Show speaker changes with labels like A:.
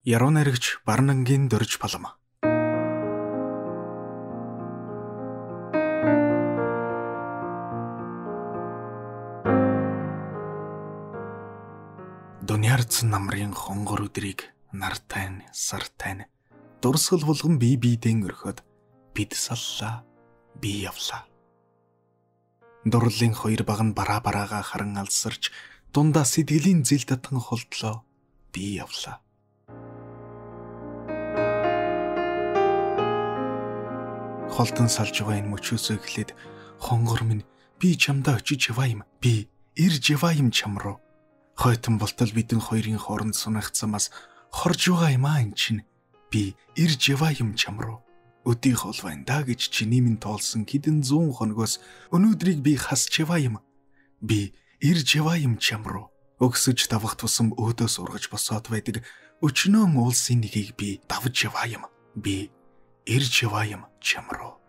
A: Яруу найрагч Барнангийн дөрж балам. Дүниардсан намрын хонгор өдрийг нартай нь, сартай нь дурсгал булган бие биедэн өрхөд бид саллаа, би явлаа. Дурлалын хоёр баг нь бараагаа харан алсарч дундаа сэтгэлийн зил татан холдлоо, би явлаа. Холтон салж байгаа энэ мөчөөсөө эхлээд хонгор минь би чамдаа очиж яваа юм, би ирж яваа юм чам руу. Хойтон болтол бидэн хоёрын хооронд сунах замаас хорж байгаа юм энэ чинь, би ирж яваа юм чам руу. Өдий хол байна да гэж чиний минь тоолсон хэдэн зуун хоногоос өнөөдрийг би хасч яваа юм, би ирж яваа юм чам руу. Өгсөж давах тусам өөдөөс ургаж босоод байдаг өчнөө уулсын нэгийг би давж яваа юм, би ирж яваа юм чам руу.